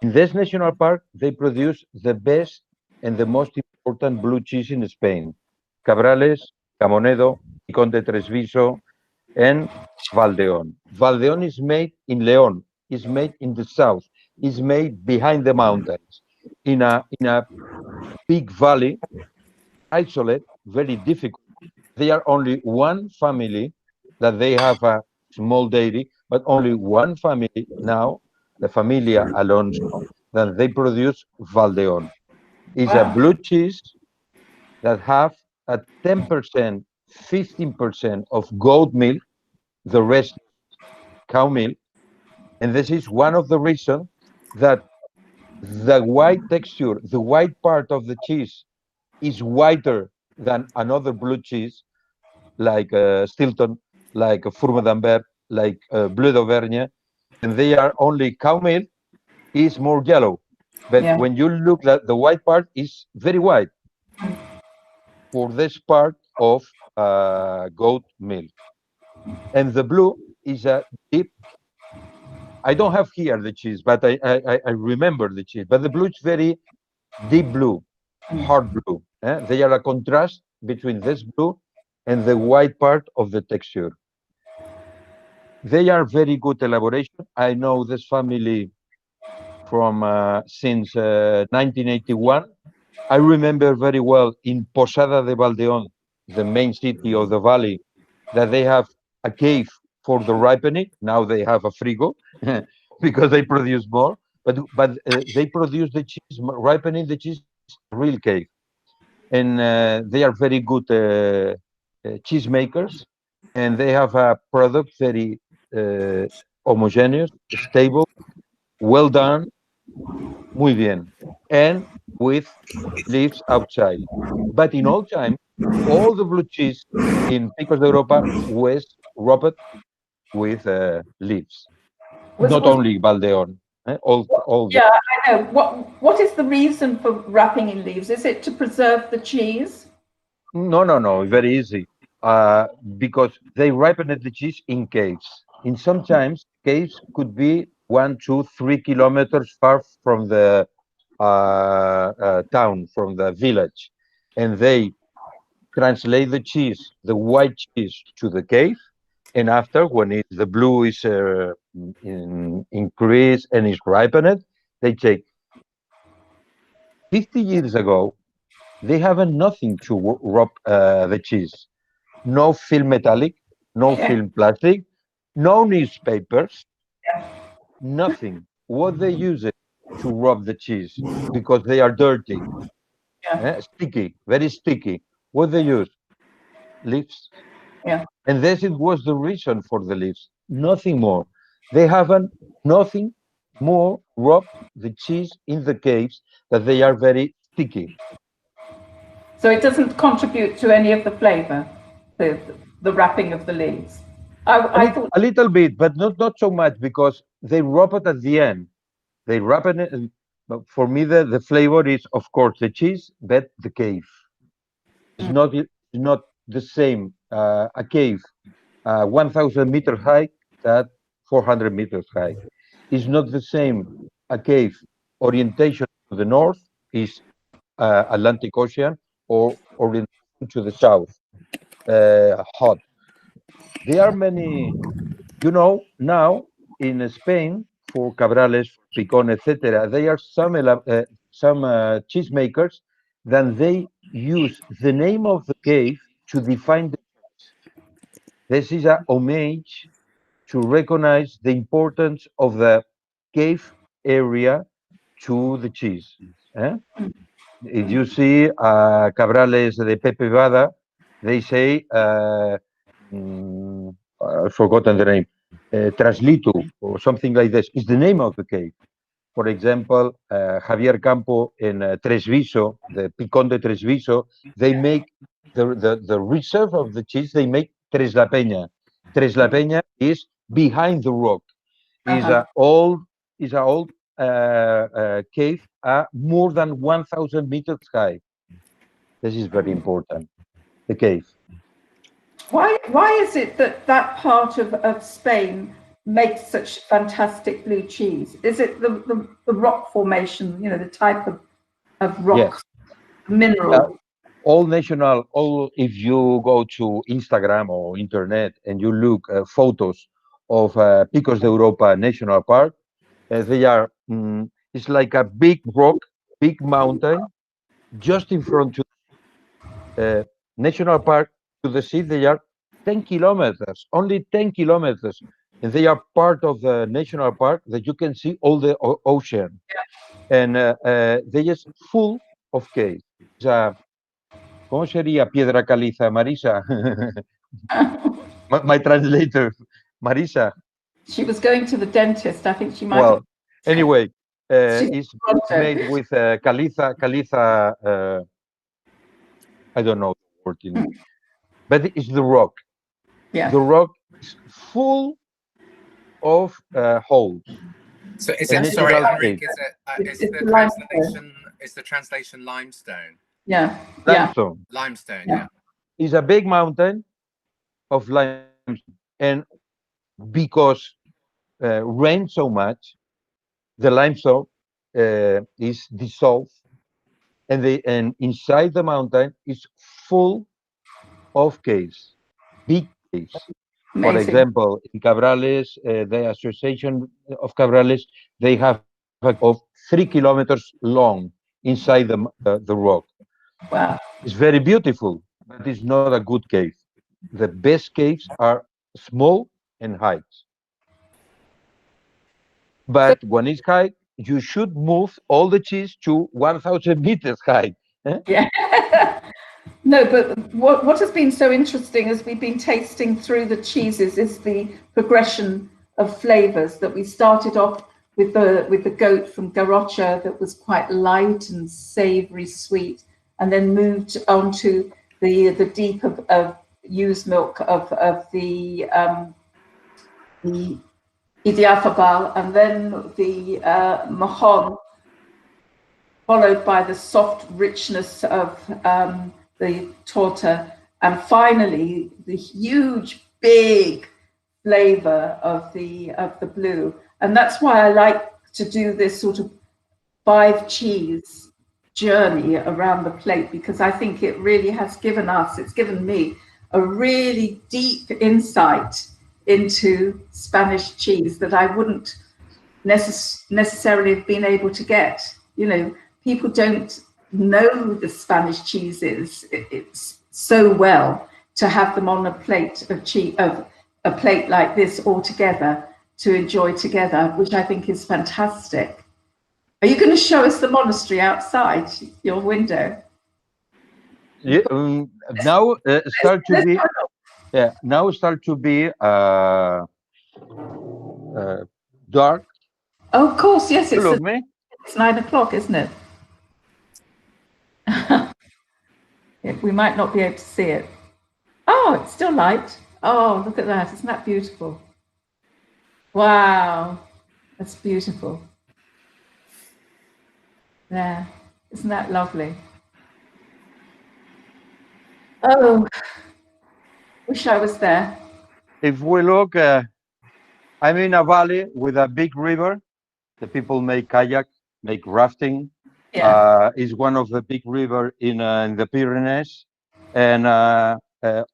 In this national park, they produce the best and the most important blue cheese in Spain: Cabrales, Camonedo, Conde Tresviso, and Valdeón. Valdeón is made in León, is made in the south, is made behind the mountains, in a big valley, isolate, very difficult. They are only one family that they have a small dairy, but only one family now, the Familia Alonso, that they produce Valdeon. It's a Wow. blue cheese that have a 10%, 15% of goat milk, the rest cow milk. And this is one of the reasons that the white texture, the white part of the cheese is whiter than another blue cheese like Stilton, like Fourme d'Ambert, like Bleu d'Auvergne, and they are only cow milk is more yellow. But Yeah. when you look at the white part is very white for this part of goat milk. And the blue is a deep. I don't have here the cheese, but I remember the cheese. But the blue is very deep blue, hard blue. They are a contrast between this blue and the white part of the texture. They are very good elaboration. I know this family from since 1981. I remember very well in Posada de Valdeón, the main city of the valley, that they have a cave for the ripening. Now they have a frigo because they produce more. But they produce the cheese, ripening the cheese is a real cave, and they are very good cheese makers, and they have a product very uh, homogeneous, stable, well done, muy bien, and with leaves outside. But in all time, all the blue cheese in Picos de Europa was wrapped with leaves. Not only Valdeón, all the. Yeah, I know. What is the reason for wrapping in leaves? Is it to preserve the cheese? No. Very easy. Because they ripen the cheese in caves. In sometimes caves could be 1, 2, 3 kilometers far from the town, from the village, and they translate the cheese, the white cheese, to the cave. And after, when the blue is increased and is ripened, they take 50 years ago. They haven't nothing to rub the cheese. No film metallic, no film plastic, no newspapers, nothing. What they use it to rub the cheese because they are dirty, sticky, very sticky. What they use? Leaves. Yeah. And this it was the reason for the leaves. Nothing more. They haven't nothing more rub the cheese in the caves that they are very sticky. So it doesn't contribute to any of the flavor, the wrapping of the leaves. I thought A little bit, but not so much because they wrap it at the end. They wrap it. But for me, the flavor is, of course, the cheese, but the cave. It's not the same. A cave, 1,000 meters high, that 400 meters high. It's not the same. A cave orientation to the north is Atlantic Ocean or orientation to the south, hot. There are many. Now in Spain for Cabrales, Picon, etc., there are some cheesemakers that they use the name of the cave to define the cheese. This is a homage to recognize the importance of the cave area to the cheese. If you see Cabrales de Pepe Vada, they say, I've forgotten the name, Traslito or something like this. Is the name of the cave. For example, Javier Campo in Tresviso, the Picón de Tresviso, they make the reserve of the cheese, they make Tres la Peña. Tres la Peña is behind the rock. Is a old cave more than 1,000 meters high. This is very important. The cave. why is it that part of Spain makes such fantastic blue cheese? Is it the rock formation, the type of rock, mineral? If you go to Instagram or internet and you look photos of Picos de Europa National Park, they are, it's like a big rock, big mountain, just in front to National Park to the sea. They are 10 kilometers, only 10 kilometers. And they are part of the national park that you can see all the ocean. And they just full of caves. ¿Cómo sería piedra caliza, Marisa? my translator, Marisa. She was going to the dentist. I think she might Well, have. anyway, She's it's Toronto. made with caliza, I don't know the word in, but it's the rock. Yeah. The rock is full of holes. So is A it, sorry, natural Enrique, cave. is It's the limestone. translation, is the translation limestone? Yeah. Yeah. Limestone. Limestone, Yeah. yeah. It's a big mountain of limestone, and because rain so much, the limestone is dissolved, and inside the mountain is full of caves, big caves. For Amazing. example, in Cabrales, the Association of Cabrales, they have a of 3 kilometers long inside the rock. Wow. It's very beautiful, but it's not a good cave. The best caves are small and high. So, But when it's high, you should move all the cheese to 1,000 meters high. yeah. No, but what has been so interesting as we've been tasting through the cheeses is the progression of flavors. That we started off with the goat from Garrocha that was quite light and savory, sweet, and then moved on to the deep of used milk of the Idiafabal, and then the Mahon, followed by the soft richness of the torta, and finally the huge, big flavor of the blue. And that's why I like to do this sort of 5 cheese journey around the plate, because I think it really has given us, it's given me a really deep insight into Spanish cheese that I wouldn't necessarily have been able to get. You know, people don't know the Spanish cheeses it's so well to have them on a plate of cheese, of a plate like this all together to enjoy together, which I think is fantastic. Are you going to show us the monastery outside your window? Yeah, now start to be dark. Oh, of course, yes, Look me. it's 9 o'clock, isn't it? We might not be able to see it. Oh, it's still light. Oh, look at that. Isn't that beautiful? Wow, that's beautiful. There. Isn't that lovely? Oh, wish I was there. If we look, I'm in a valley with a big river. The people make kayak, make rafting. Yeah. It's one of the big river in the Pyrenees, and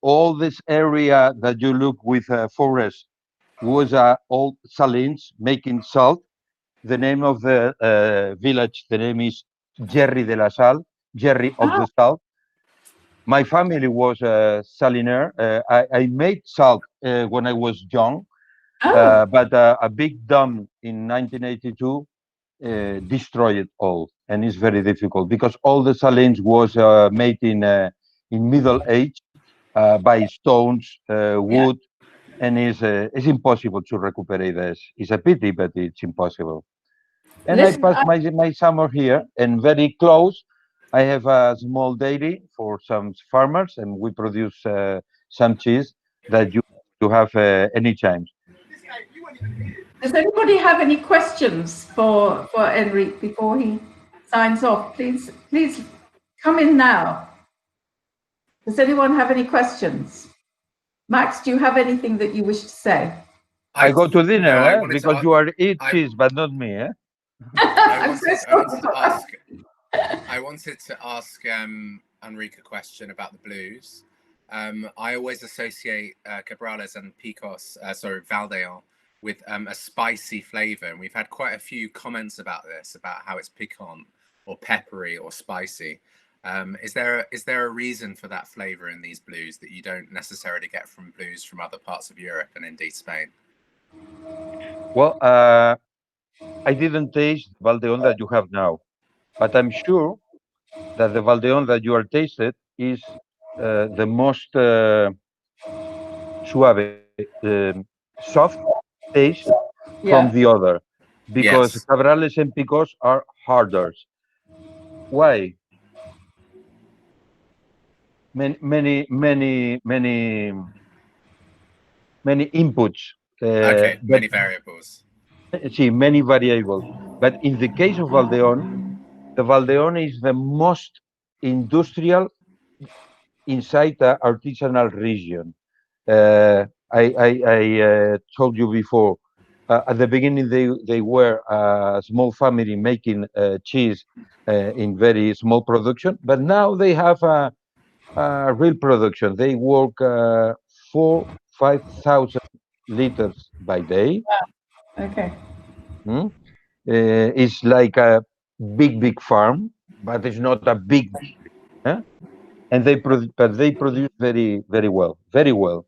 all this area that you look with forest was old salines making salt. The name of the village, the name is Gerri de la Sal, Gerri of Oh, the Salt. My family was a saliner. I made salt when I was young, oh, but a big dam in 1982 destroyed it all, and it's very difficult because all the salines was made in middle age by stones, yeah. wood, and it's impossible to recuperate this. It's a pity, but it's impossible. And I Listen, passed my summer here, and very close, I have a small dairy for some farmers, and we produce some cheese that you have anytime. does anybody have any questions for Enrique before he signs off? Please come in now. Does anyone have any questions? Max, do you have anything that you wish to say? I go to dinner, no, I wanted because to, you are eat I, cheese, but not me, eh? I I'm so wanted to sorry. ask, I wanted to ask Enrique a question about the blues. I always associate Cabrales and Picos, Valdeon, with a spicy flavor, and we've had quite a few comments about this, about how it's piquant or peppery or spicy. Is there a reason for that flavor in these blues that you don't necessarily get from blues from other parts of Europe and indeed Spain? Well, I didn't taste Valdeón that you have now, but I'm sure that the Valdeón that you are tasted is the most suave, soft taste from the other, because Yes. Cabrales and Picos are harder. Why? Many inputs. Okay, But many variables. see, many variables. But in the case of Valdeón, the Valdeón is the most industrial inside the artisanal region. I told you before, at the beginning they were a small family making cheese in very small production, but now they have a real production. They work 5,000 liters by day. Okay. It's like a big farm, but it's not a big. Huh? And they produce very well, very well.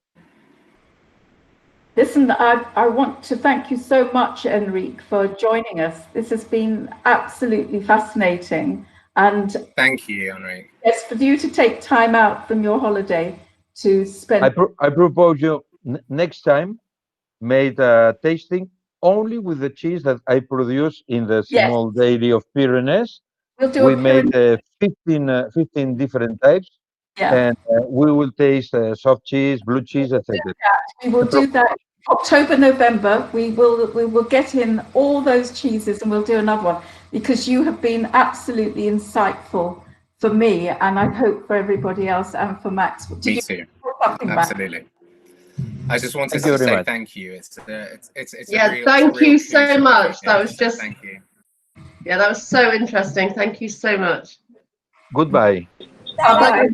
Listen, I want to thank you so much, Enrique, for joining us. This has been absolutely fascinating. And thank you, Enrique. Yes, for you to take time out from your holiday to spend. I propose you next time made a tasting only with the cheese that I produce in the small dairy of Pyrenees. We'll do we made 15 different types. Yeah. And we will taste soft cheese, blue cheese, etc. We will do that October, November. We will get in all those cheeses and we'll do another one, because you have been absolutely insightful for me, and I hope for everybody else and for Max. Me too. Absolutely. I just wanted to say thank you. It's thank you so much. That was just thank you. Yeah, that was so interesting. Thank you so much. Goodbye. Bye-bye.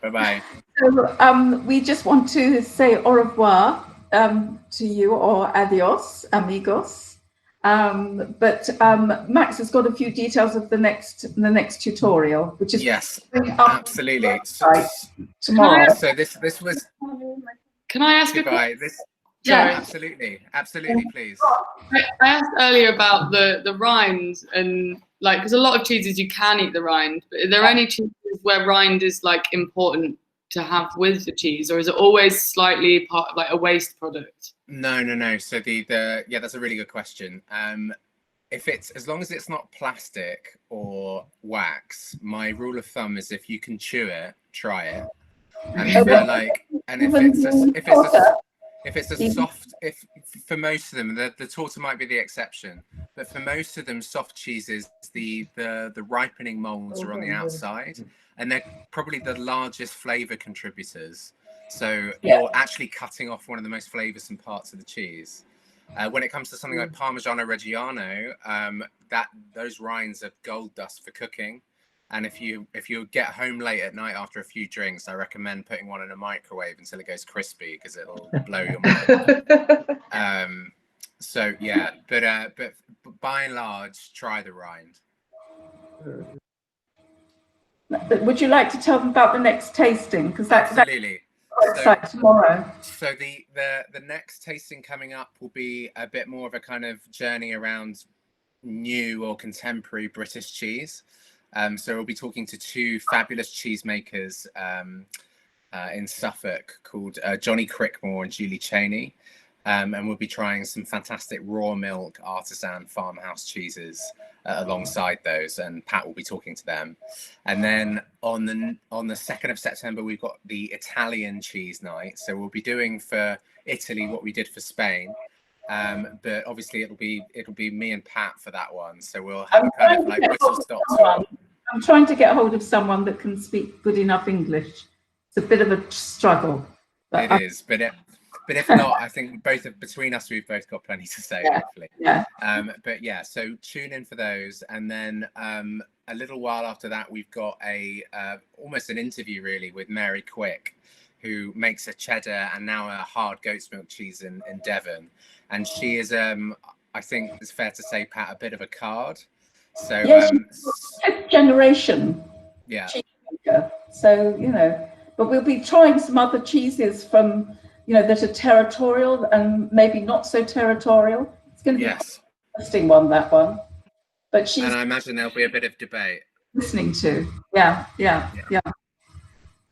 Bye-bye. So we just want to say au revoir to you, or adios, amigos. But Max has got a few details of the next tutorial, which is absolutely tomorrow. So this was. Can I ask Goodbye. Absolutely, please. I asked earlier about the rind, and like, because a lot of cheeses you can eat the rind, but are there any cheeses where rind is like important to have with the cheese, or is it always slightly part like a waste product? No. So that's a really good question. If it's, as long as it's not plastic or wax, my rule of thumb is if you can chew it, try it. And if it's a soft, if for most of them, the torta might be the exception, but for most of them, soft cheeses, the ripening molds are on the outside, and they're probably the largest flavor contributors. So you're actually cutting off one of the most flavorsome parts of the cheese. When it comes to something like Parmigiano Reggiano, those rinds are gold dust for cooking. And if you get home late at night after a few drinks, I recommend putting one in a microwave until it goes crispy, because it'll blow your mind. So yeah, but by and large, try the rind. Would you like to tell them about the next tasting? Because absolutely. That's tomorrow. So the next tasting coming up will be a bit more of a kind of journey around new or contemporary British cheese. So we'll be talking to two fabulous cheesemakers in Suffolk called Johnny Crickmore and Julie Cheney. And we'll be trying some fantastic raw milk artisan farmhouse cheeses alongside those, and Pat will be talking to them. And then on the 2nd of September, we've got the Italian cheese night. So we'll be doing for Italy what we did for Spain. But obviously it'll be me and Pat for that one. So we'll have a kind of like whistle-stop tour. I'm trying to get hold of someone that can speak good enough English. It's a bit of a struggle. It is, but if not, I think between us, we've both got plenty to say, hopefully. Yeah. But yeah, so tune in for those, and then a little while after that, we've got almost an interview really with Mary Quick, who makes a cheddar and now a hard goat's milk cheese in Devon, and she is I think it's fair to say, Pat, a bit of a card. So yes, fifth generation. yeah. Cheesemaker. So, you know, but we'll be trying some other cheeses from, you know, that are territorial and maybe not so territorial. It's going to be an interesting one, that one. But she's, and I imagine there'll be a bit of debate. Listening to, yeah.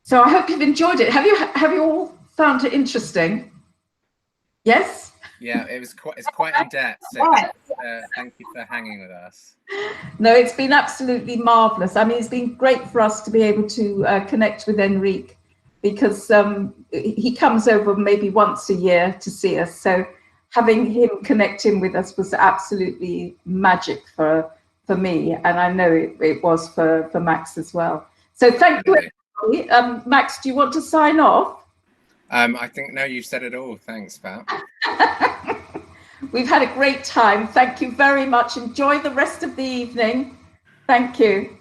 So I hope you've enjoyed it. Have you all found it interesting? Yes. Yeah, it's quite in depth. So thank you for hanging with us. No, it's been absolutely marvelous. I mean, it's been great for us to be able to connect with Enrique, because he comes over maybe once a year to see us. So having him connecting with us was absolutely magic for me, and I know it was for Max as well. So thank you, everybody. Max, do you want to sign off? I think no, you've said it all. Thanks, Pat. We've had a great time. Thank you very much. Enjoy the rest of the evening. Thank you.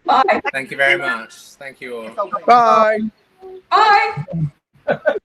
Bye. Thank you very much. Thank you all. Bye. Bye.